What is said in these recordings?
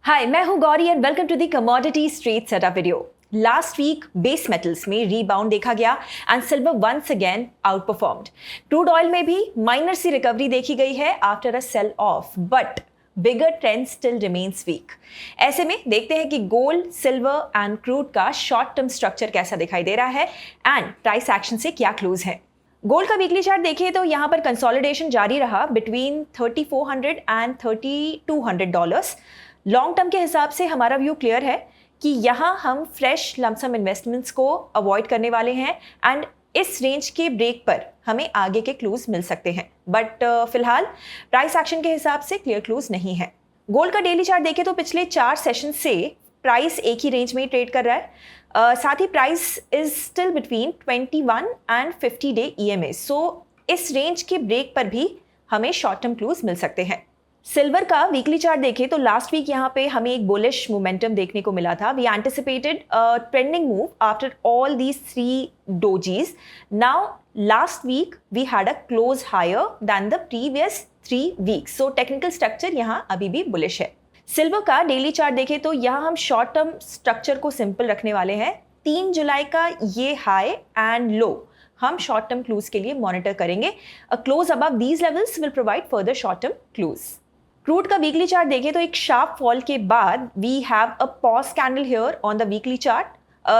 हाय, मैं हूं Gauri and welcome to the commodity straight setup video. Last week base metals में rebound देखा गया and silver once again outperformed. Crude oil में भी माइनर सी रिकवरी देखी गई है after a sell off, but bigger trend still remains weak. ऐसे में देखते हैं कि गोल्ड, सिल्वर एंड क्रूड का शॉर्ट टर्म स्ट्रक्चर कैसा दिखाई दे रहा है एंड प्राइस एक्शन से क्या क्लूज है। गोल्ड का वीकली चार्ट देखें तो यहाँ पर कंसोलिडेशन जारी रहा बिटवीन 3400 एंड $3200। लॉन्ग टर्म के हिसाब से हमारा व्यू क्लियर है कि यहाँ हम फ्रेश लमसम इन्वेस्टमेंट्स को अवॉइड करने वाले हैं एंड इस रेंज के ब्रेक पर हमें आगे के क्लूज मिल सकते हैं, बट फिलहाल प्राइस एक्शन के हिसाब से क्लियर क्लूज नहीं है। गोल्ड का डेली चार्ट देखें तो पिछले 4 सेशन से प्राइस एक ही रेंज में ट्रेड कर रहा है। साथ ही price is still between 21 and 50 day EMA, so इस रेंज के ब्रेक पर भी हमें शॉर्ट टर्म क्लूज मिल सकते हैं। सिल्वर का वीकली चार्ट देखें तो लास्ट वीक यहाँ पे हमें एक बुलिश मोमेंटम देखने को मिला था। We anticipated trending move after all these 3 dojis. Now last week we had a close higher than the previous 3 weeks, so technical structure यहाँ अभी भी बुलिश है। सिल्वर का डेली चार्ट देखें तो यहाँ हम शॉर्ट टर्म स्ट्रक्चर को सिंपल रखने वाले हैं। 3 जुलाई का ये हाई एंड लो हम शॉर्ट टर्म क्लूज के लिए मॉनिटर करेंगे। A close above these levels will provide further short term clues. Crude का वीकली चार्ट देखें तो एक शार्प फॉल के बाद we have a pause candle here on the weekly chart.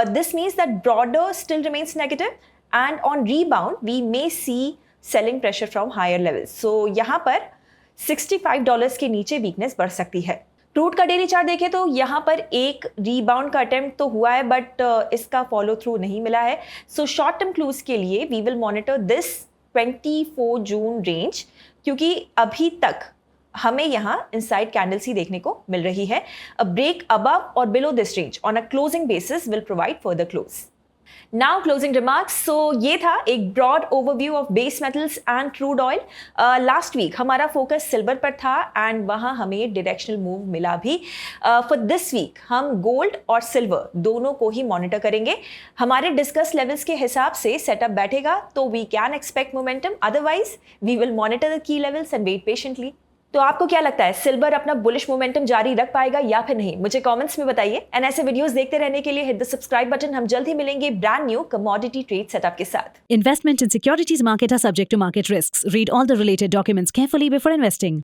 This means that broader still remains negative and on rebound we may see selling pressure from higher levels. So यहाँ पर $65 के नीचे weakness बढ़ सकती है। Crude का daily chart देखें तो यहाँ पर एक रीबाउंड का अटेम्प्ट तो हुआ है, बट इसका फॉलो थ्रू नहीं मिला है। सो शॉर्ट टर्म क्लूज के लिए we will monitor this 24 June range, क्योंकि अभी तक हमें यहाँ इनसाइड कैंडल्स ही देखने को मिल रही है। अ ब्रेक अबव और below this range on a closing basis will provide further close. Now closing remarks. So ये था एक broad overview of base metals and crude oil. Last week हमारा फोकस सिल्वर पर था एंड वहाँ हमें directional move मिला भी। फॉर दिस वीक हम गोल्ड और सिल्वर दोनों को ही मॉनिटर करेंगे। हमारे डिस्कस लेवल्स के हिसाब से सेटअप बैठेगा तो we can expect momentum, otherwise we will monitor the key levels and wait patiently. तो आपको क्या लगता है, सिल्वर अपना बुलिश मोमेंटम जारी रख पाएगा या फिर नहीं? मुझे कमेंट्स में बताइए एंड ऐसे वीडियोस देखते रहने के लिए हिट द सब्सक्राइब बटन। हम जल्द ही मिलेंगे brand new commodity trade setup के साथ। Investment in securities market are subject to market risks. Read all the related documents carefully before investing.